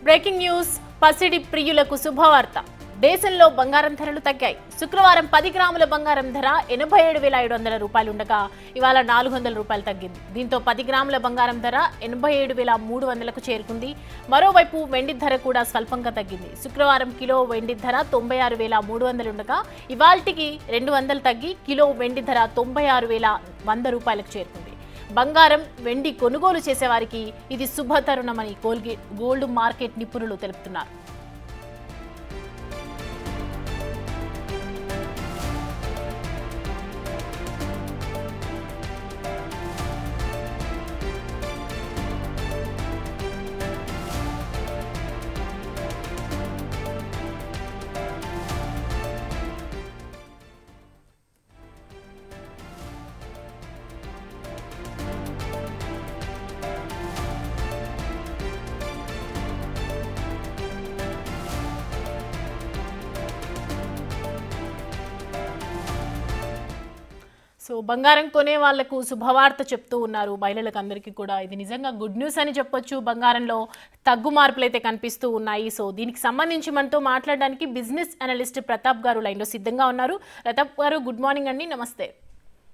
Breaking news పసిడి ప్రియులకు శుభవార్త. దేశంలో బంగారం ధరలు తగ్గాయి. శుక్రవారం 10 గ్రాముల బంగారం ధర 87,500 రూపాయలు ఉండగా ఇవాళ 400 రూపాయలు తగ్గింది. దీంతో 10 గ్రాముల బంగారం ధర 87,300కు చేరుకుంది. మరోవైపు వెండి ధర కూడా స్వల్పంగా తగ్గింది. శుక్రవారం కిలో వెండి ధర 96,300 ఉండగా ఇవాల్టికి 200 తగ్గి కిలో వెండి ధర 96,100 రూపాయలకు చేరుకుంది. బంగారం వెండి కొనుగోలు చేసేవారికి ఇది శుభతరుణమని గోల్డ్ మార్కెట్ నిపుణులు తెలుపుతున్నారు. సో బంగారం కొనే వాళ్లకు శుభవార్త చెప్తూ ఉన్నారు. మహిళలకు అందరికీ కూడా ఇది నిజంగా గుడ్ న్యూస్ అని చెప్పొచ్చు. బంగారంలో తగ్గు మార్పులు అయితే కనిపిస్తూ ఉన్నాయి. సో దీనికి సంబంధించి మనతో మాట్లాడడానికి బిజినెస్ అనలిస్ట్ ప్రతాప్ గారు లైన్లో సిద్ధంగా ఉన్నారు. ప్రతాప్ గారు గుడ్ మార్నింగ్ అండి. నమస్తే.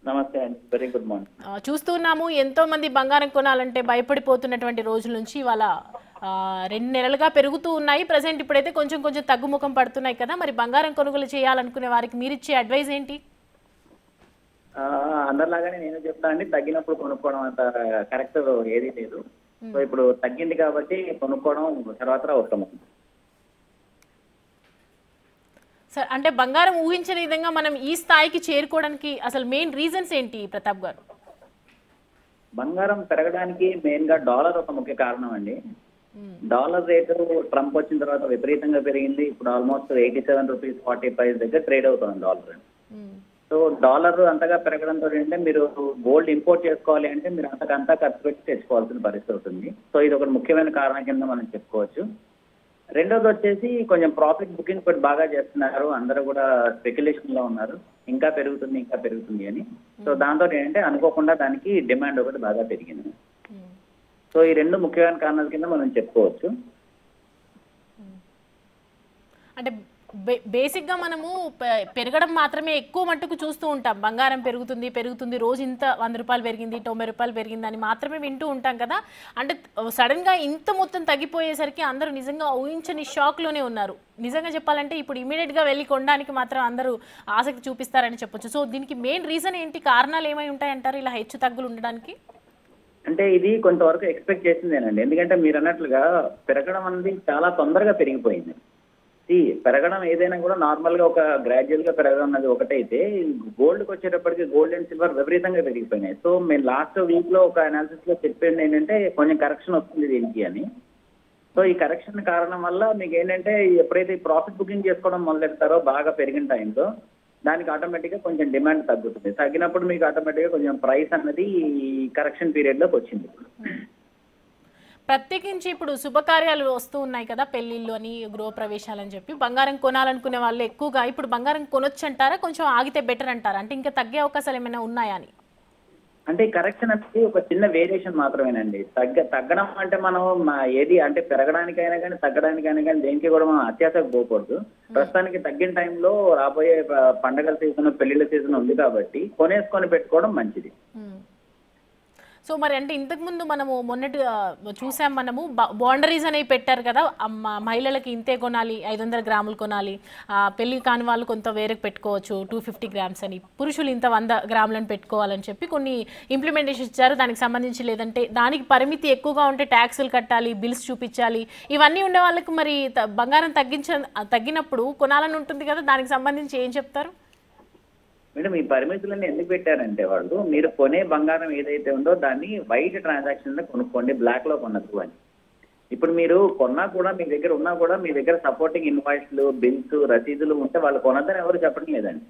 నమస్తే అండి, వెరీ గుడ్ మార్నింగ్. చూస్తున్నాము ఎంతో మంది బంగారం కొనాలంటే భయపడిపోతున్నటువంటి రోజుల నుంచి ఇవాళ 2 నెలలుగా పెరుగుతూ ఉన్నాయి. ప్రజెంట్ ఇప్పుడైతే కొంచెం కొంచెం తగ్గుముఖం పడుతున్నాయి కదా, మరి బంగారం కొనుగోలు చేయాలనుకునే వారికి మీరు ఇచ్చే అడ్వైజ్ ఏంటి? అందరిలాగానే నేను చెప్తాను అండి, తగ్గినప్పుడు కొనుక్కోవడం అంత కరెక్ట్ ఏదీ లేదు. సో ఇప్పుడు తగ్గింది కాబట్టి కొనుక్కోవడం తర్వాత ఉత్తమం. సార్, అంటే బంగారం ఊహించిన విధంగా మనం ఈ స్థాయికి చేరుకోవడానికి అసలు మెయిన్ రీజన్స్ ఏంటి ప్రతాప్ గారు? బంగారం పెరగడానికి మెయిన్ గా డాలర్ ఒక ముఖ్య కారణం అండి. డాలర్ రేటు ట్రంప్ వచ్చిన తర్వాత విపరీతంగా పెరిగింది. ఇప్పుడు ఆల్మోస్ట్ 87 రూపీస్ 40 పైస్ దగ్గర ట్రేడ్ అవుతుంది డాలర్. సో డాలర్ అంతగా పెరగడంతో ఏంటంటే మీరు గోల్డ్ ఇంపోర్ట్ చేసుకోవాలి అంటే మీరు అంతకంతా ఖర్చు పెట్టి తెచ్చుకోవాల్సిన పరిస్థితి అవుతుంది. సో ఇది ఒక ముఖ్యమైన కారణం కింద మనం చెప్పుకోవచ్చు. రెండోది వచ్చేసి కొంచెం ప్రాఫిట్ బుకింగ్ కూడా బాగా చేస్తున్నారు. అందరూ కూడా స్పెక్యులేషన్ లో ఉన్నారు, ఇంకా పెరుగుతుంది అని. సో దాంతో ఏంటంటే అనుకోకుండా దానికి డిమాండ్ ఒకటి బాగా పెరిగింది. సో ఈ 2 ముఖ్యమైన కారణాల కింద మనం చెప్పుకోవచ్చు. అంటే బేసిక్గా మనము పెరగడం మాత్రమే ఎక్కువ మట్టుకు చూస్తూ ఉంటాం. బంగారం పెరుగుతుంది రోజు ఇంత 100 రూపాయలు పెరిగింది, 90 రూపాయలు పెరిగింది అని మాత్రమే వింటూ ఉంటాం కదా. అంటే సడన్గా ఇంత మొత్తం తగ్గిపోయేసరికి అందరూ నిజంగా ఊహించని షాక్లోనే ఉన్నారు. నిజంగా చెప్పాలంటే ఇప్పుడు ఇమీడియట్గా వెళ్ళి కొనడానికి మాత్రం అందరూ ఆసక్తి చూపిస్తారని చెప్పొచ్చు. సో దీనికి మెయిన్ రీజన్ ఏంటి, కారణాలు ఏమై ఉంటాయంటారు ఇలా హెచ్చు తగ్గులు ఉండడానికి? అంటే ఇది కొంతవరకు ఎక్స్పెక్ట్ చేసిందేనండి. ఎందుకంటే మీరు అన్నట్లుగా పెరగడం అనేది చాలా తొందరగా పెరిగిపోయింది. పెరగడం ఏదైనా కూడా నార్మల్ గా ఒక గ్రాడ్యువల్ గా పెరగడం అనేది ఒకటైతే, గోల్డ్కి వచ్చేటప్పటికి గోల్డ్ అండ్ సిల్వర్ విపరీతంగా పెరిగిపోయినాయి. సో మేము లాస్ట్ వీక్ లో ఒక అనాలిసిస్ లో చెప్పింది ఏంటంటే కొంచెం కరెక్షన్ వస్తుంది దీనికి అని. సో ఈ కరెక్షన్ కారణం వల్ల మీకు ఏంటంటే ఎప్పుడైతే ప్రాఫిట్ బుకింగ్ చేసుకోవడం మొదలెడతారో బాగా పెరిగిన టైంలో దానికి ఆటోమేటిక్గా కొంచెం డిమాండ్ తగ్గుతుంది. తగ్గినప్పుడు మీకు ఆటోమేటిక్గా కొంచెం ప్రైస్ అనేది కరెక్షన్ పీరియడ్ లోకి వచ్చింది. ప్రత్యేకించి ఇప్పుడు శుభకార్యాలు వస్తూ ఉన్నాయి కదా, పెళ్లిళ్ళు అని, గృహప్రవేశాలు అని చెప్పి బంగారం కొనాలనుకునే వాళ్ళు ఎక్కువగా ఇప్పుడు బంగారం కొనొచ్చు అంటారా, కొంచెం ఆగితే బెటర్ అంటారా? అంటే ఇంకా తగ్గే అవకాశాలు ఏమైనా ఉన్నాయా అని? అంటే కరెక్షన్ అనేది ఒక చిన్న వేరియేషన్ మాత్రమేనండి. తగ్గడం అంటే మనం ఏది అంటే పెరగడానికైనా కానీ తగ్గడానికైనా కానీ దేనికి కూడా మనం అత్యాశకు పోకూడదు. ప్రస్తుతానికి తగ్గిన టైంలో రాబోయే పండగల సీజన్, పెళ్లిళ్ళ సీజన్ ఉంది కాబట్టి కొనేసుకొని పెట్టుకోవడం మంచిది. సో మరి అంటే ఇంతకుముందు మనము మొన్నటి చూసాం, మనము బౌండరీస్ అనేవి పెట్టారు కదా, మహిళలకి ఇంతే కొనాలి, 500 గ్రాములు కొనాలి, పెళ్లి కాని వాళ్ళు కొంత వేరకు పెట్టుకోవచ్చు 250 గ్రామ్స్ అని, పురుషులు ఇంత 100 గ్రాములను పెట్టుకోవాలని చెప్పి కొన్ని ఇంప్లిమెంటేషన్ ఇచ్చారు. దానికి సంబంధించి లేదంటే దానికి పరిమితి ఎక్కువగా ఉంటే ట్యాక్సులు కట్టాలి, బిల్స్ చూపించాలి, ఇవన్నీ ఉండే వాళ్ళకి మరి బంగారం తగ్గినప్పుడు కొనాలని ఉంటుంది కదా, దానికి సంబంధించి ఏం చెప్తారు? మేడం, ఈ పరిమితులన్నీ ఎందుకు పెట్టారంటే వాళ్ళు మీరు కొనే బంగారం ఏదైతే ఉందో దాన్ని వైట్ ట్రాన్సాక్షన్ లో కొనుక్కోండి, బ్లాక్ లో కొనద్దు అని. ఇప్పుడు మీరు కొన్నా కూడా మీ దగ్గర ఉన్నా కూడా మీ దగ్గర సపోర్టింగ్ ఇన్వాయిస్లు, బిల్స్, రసీదులు ఉంటే వాళ్ళు కొనద్దని ఎవరు చెప్పడం లేదండి.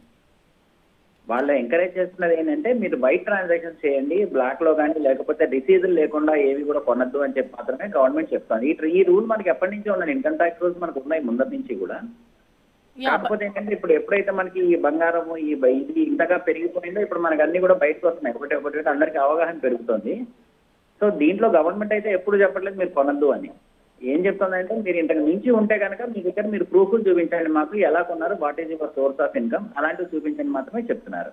వాళ్ళు ఎంకరేజ్ చేస్తున్నది ఏంటంటే మీరు వైట్ ట్రాన్సాక్షన్ చేయండి, బ్లాక్ లో కానీ లేకపోతే రసీదులు లేకుండా ఏవి కూడా కొనద్దు అని చెప్పి మాత్రమే గవర్నమెంట్ చెప్తాను. ఈ రూల్ మనకి ఎప్పటి నుంచి ఉన్నాయి, ఇన్కమ్ ట్యాక్స్ రూల్స్ మనకు ఉన్నాయి ముందరి నుంచి కూడా. కాకపోతే ఏంటంటే ఇప్పుడు ఎప్పుడైతే మనకి ఈ బంగారం ఇది ఇంతగా పెరిగిపోయిందో ఇప్పుడు మనకి అన్ని కూడా బయటకు వస్తున్నాయి, ఒకటి అందరికీ అవగాహన పెరుగుతుంది. సో దీంట్లో గవర్నమెంట్ అయితే ఎప్పుడు చెప్పట్లేదు మీరు కొనద్దు అని. ఏం చెప్తుందంటే మీరు ఇంతకు మించి ఉంటే కనుక మీ దగ్గర మీరు ప్రూఫ్లు చూపించండి, మాకు ఎలా కొన్నారు, what is your source of income, అలాంటివి చూపించండి మాత్రమే చెప్తున్నారు.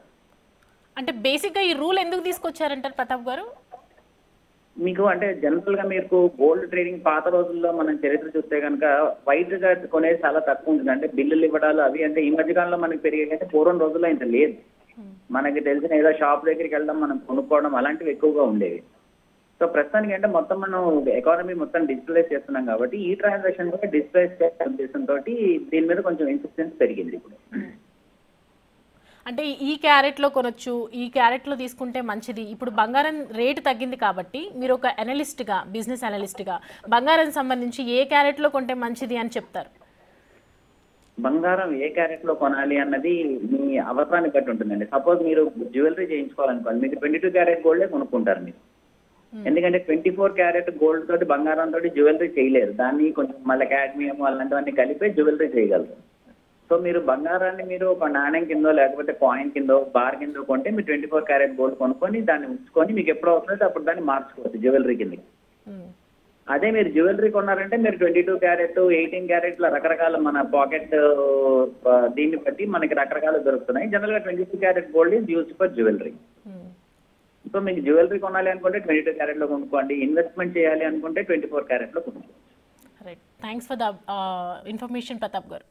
అంటే బేసిక్గా ఈ రూల్ ఎందుకు తీసుకొచ్చారంటారు ప్రతాప్ గారు? మీకు అంటే జనరల్ గా మీకు గోల్డ్ ట్రేడింగ్ పాత రోజుల్లో మనం చరిత్ర చూస్తే కనుక వైట్ గా కొనేది చాలా తక్కువ ఉంటుంది. అంటే బిల్లులు ఇవ్వడాలు అవి అంటే ఈ మధ్య కాలంలో మనకి పెరిగాయంటే పూర్వం రోజుల్లో ఇంత లేదు. మనకి తెలిసిన ఏదో షాప్ దగ్గరికి వెళ్ళడం, మనం కొనుక్కోవడం అలాంటివి ఎక్కువగా ఉండేవి. సో ప్రస్తుతానికి అంటే మొత్తం మనం ఎకానమీ మొత్తం డిజిటలైజ్ చేస్తున్నాం కాబట్టి ఈ ట్రాన్సాక్షన్ కూడా డిజిటలైజ్ చేసే ఉద్దేశంతో దీని మీద కొంచెం ఇన్సిస్టెన్స్ పెరిగింది ఇప్పుడు. అంటే ఈ క్యారెట్లో కొనొచ్చు, ఈ క్యారెట్లో తీసుకుంటే మంచిది. ఇప్పుడు బంగారం రేటు తగ్గింది కాబట్టి మీరు ఒక అనలిస్ట్గా, బిజినెస్ అనలిస్ట్గా బంగారం సంబంధించి ఏ క్యారెట్లో కొంటే మంచిది అని చెప్తారు? బంగారం ఏ క్యారెట్ లో కొనాలి అన్నది మీ అవసరాన్ని బట్టి ఉంటుందండి. సపోజ్ మీరు జ్యువెలరీ చేయించుకోవాలనుకోండి, మీకు 22 క్యారెట్ గోల్డే కొనుక్కుంటారు మీరు. ఎందుకంటే 24 క్యారెట్ గోల్డ్ తోటి బంగారం తోటి జ్యువెలరీ చేయలేరు. దాన్ని కొంచెం మళ్ళీ క్యాడ్మియం అలాంటివన్నీ కలిపి జ్యువెలరీ చేయగలరు. సో మీరు బంగారాన్ని మీరు ఒక నాణ్యం కిందో లేకపోతే కాయిన్ కిందో బార్ కిందో కొంటే మీరు 24 క్యారెట్ గోల్డ్ కొనుక్కొని దాన్ని ఉంచుకొని మీకు ఎప్పుడు అవసరమైతే అప్పుడు దాన్ని మార్చుకోవచ్చు జ్యువెలరీ కిందకి. అదే మీరు జ్యువెలరీ కొన్నారంటే మీరు 22 క్యారెట్, 18 క్యారెట్ల రకరకాల మన పాకెట్ దీన్ని బట్టి మనకి రకరకాలు దొరుకుతున్నాయి. జనరల్ గా 22 carat gold is used for jewellery. So మీకు జ్యువెలరీ కొనాలి అనుకుంటే 22 క్యారెట్ లో కొనుక్కోండి, ఇన్వెస్ట్మెంట్ చేయాలి అనుకుంటే 24 క్యారెట్ లో కొనుక్కోండి. Right, thanks for the information Pratap గారు.